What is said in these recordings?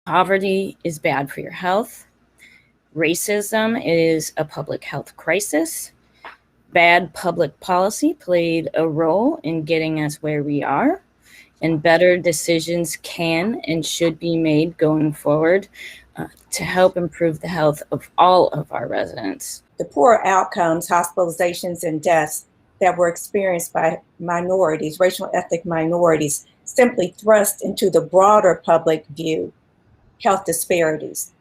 Poverty is bad for your health. Racism is a public health crisis. Bad public policy played a role in getting us where we are, and better decisions can and should be made going forward to help improve the health of all of our residents. The poor outcomes, hospitalizations, and deaths that were experienced by minorities, racial ethnic minorities, simply thrust into the broader public view health disparities.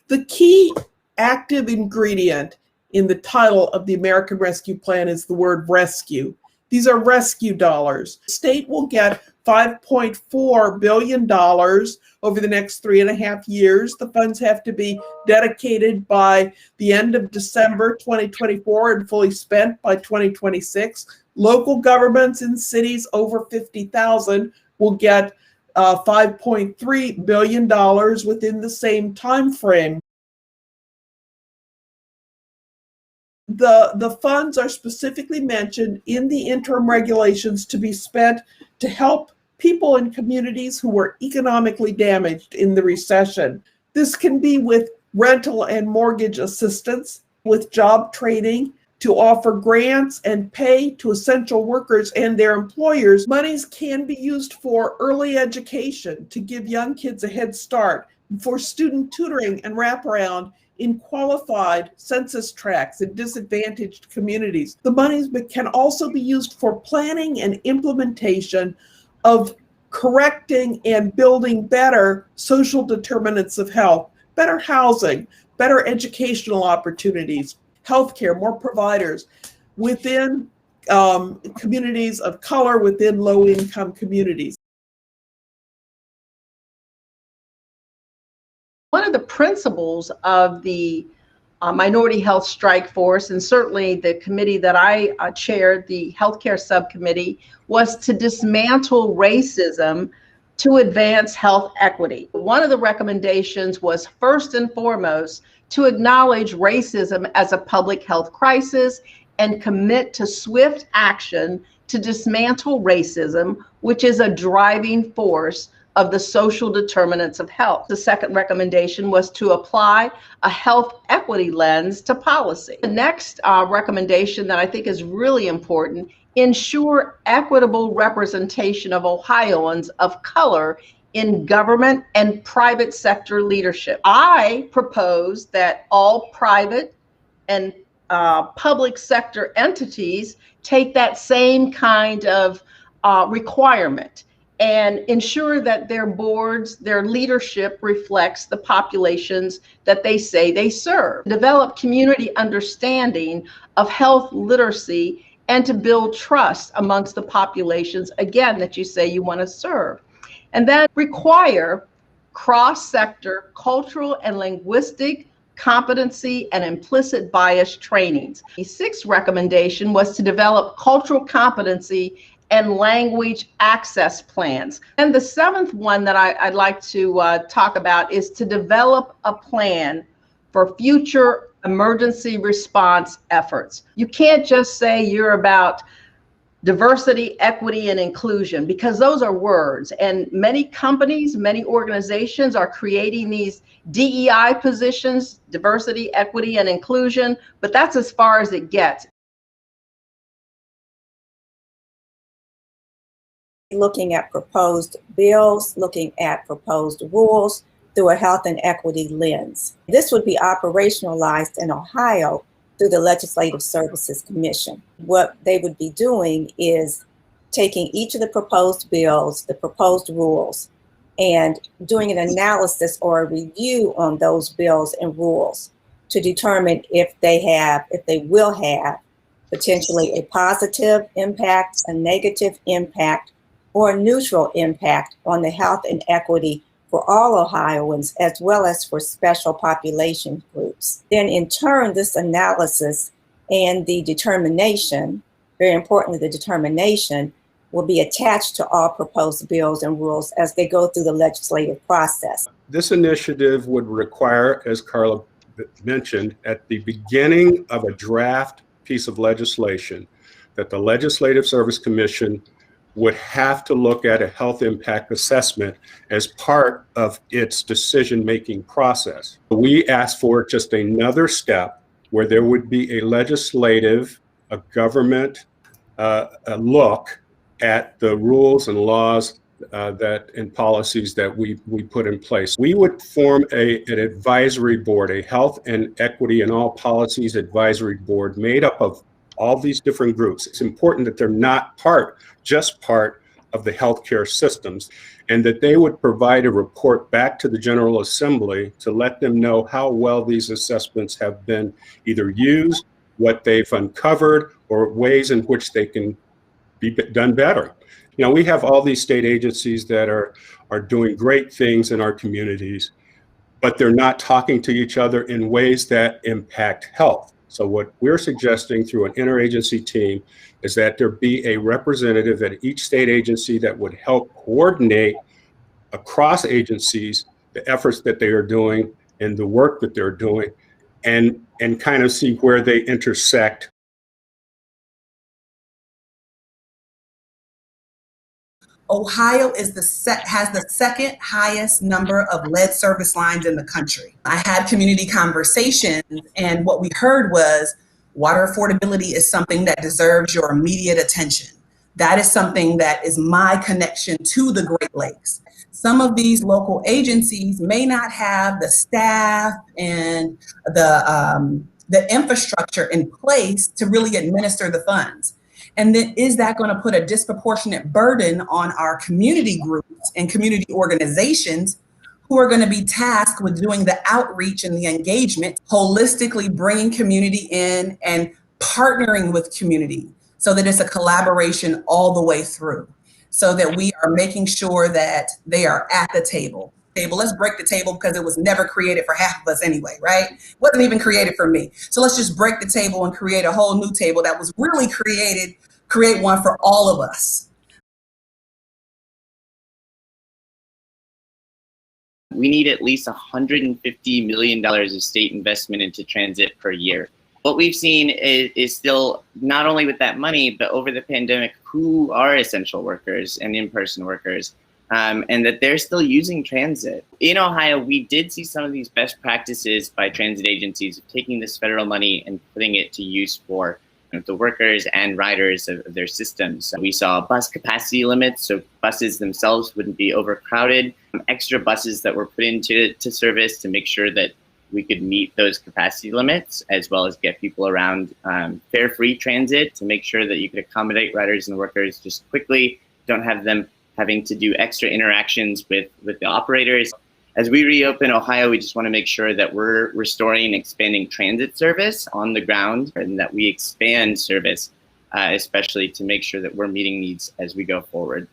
The key active ingredient in the title of the American Rescue Plan is the word rescue. These are rescue dollars. The state will get $5.4 billion over the next 3.5 years. The funds have to be dedicated by the end of December 2024 and fully spent by 2026. Local governments in cities over 50,000 will get $5.3 billion within the same time frame. The funds are specifically mentioned in the interim regulations to be spent to help people in communities who were economically damaged in the recession. This can be with rental and mortgage assistance, with job training, to offer grants and pay to essential workers and their employers. Monies can be used for early education to give young kids a head start, for student tutoring and wraparound in qualified census tracts in disadvantaged communities. The monies can also be used for planning and implementation of correcting and building better social determinants of health, better housing, better educational opportunities, healthcare, more providers within communities of color, within low-income communities. One of the principles of the Minority Health Strike Force, and certainly the committee that I chaired, the healthcare subcommittee, was to dismantle racism to advance health equity. One of the recommendations was, first and foremost, to acknowledge racism as a public health crisis and commit to swift action to dismantle racism, which is a driving force of the social determinants of health. The second recommendation was to apply a health equity lens to policy. The next recommendation that I think is really important: ensure equitable representation of Ohioans of color in government and private sector leadership. I propose that all private and public sector entities take that same kind of requirement and ensure that their boards, their leadership reflects the populations that they say they serve. Develop community understanding of health literacy and to build trust amongst the populations, again, that you say you want to serve. And then require cross-sector cultural and linguistic competency and implicit bias trainings. The sixth recommendation was to develop cultural competency and language access plans. And the seventh one that I'd like to talk about is to develop a plan for future emergency response efforts. You can't just say you're about diversity, equity, and inclusion, because those are words. And many companies, many organizations are creating these DEI positions, diversity, equity, and inclusion, but that's as far as it gets. Looking at proposed bills, looking at proposed rules through a health and equity lens. This would be operationalized in Ohio through the Legislative Services Commission. What they would be doing is taking each of the proposed bills, the proposed rules, and doing an analysis or a review on those bills and rules to determine if they will have potentially a positive impact, a negative impact, or a neutral impact on the health and equity for all Ohioans, as well as for special population groups. Then in turn, this analysis and the determination, very importantly, the determination, will be attached to all proposed bills and rules as they go through the legislative process. This initiative would require, as Carla mentioned, at the beginning of a draft piece of legislation, that the Legislative Service Commission would have to look at a health impact assessment as part of its decision-making process. We asked for just another step where there would be a legislative, a government a look at the rules and laws and policies that we put in place. We would form an advisory board, a health and equity and all policies advisory board made up of all these different groups. It's important that they're not just part of the healthcare systems, and that they would provide a report back to the General Assembly to let them know how well these assessments have been either used, what they've uncovered, or ways in which they can be done better. You know, we have all these state agencies that are doing great things in our communities, but they're not talking to each other in ways that impact health. So what we're suggesting through an interagency team is that there be a representative at each state agency that would help coordinate across agencies the efforts that they are doing and the work that they're doing, and kind of see where they intersect. Ohio has the second highest number of lead service lines in the country. I had community conversations, and what we heard was water affordability is something that deserves your immediate attention. That is something that is my connection to the Great Lakes. Some of these local agencies may not have the staff and the infrastructure in place to really administer the funds. And then is that going to put a disproportionate burden on our community groups and community organizations who are going to be tasked with doing the outreach and the engagement, holistically bringing community in and partnering with community so that it's a collaboration all the way through, so that we are making sure that they are at the table. Let's break the table, because it was never created for half of us anyway, right? It wasn't even created for me. So let's just break the table and create a whole new table that was really create one for all of us. We need at least $150 million of state investment into transit per year. What we've seen is still, not only with that money, but over the pandemic, who are essential workers and in-person workers, and that they're still using transit. In Ohio, we did see some of these best practices by transit agencies of taking this federal money and putting it to use for the workers and riders of their systems. We saw bus capacity limits, so buses themselves wouldn't be overcrowded, extra buses that were put into service to make sure that we could meet those capacity limits, as well as get people around fare-free transit to make sure that you could accommodate riders and workers just quickly, don't have them having to do extra interactions with the operators. As we reopen Ohio, we just want to make sure that we're restoring and expanding transit service on the ground, and that we expand service, especially to make sure that we're meeting needs as we go forward.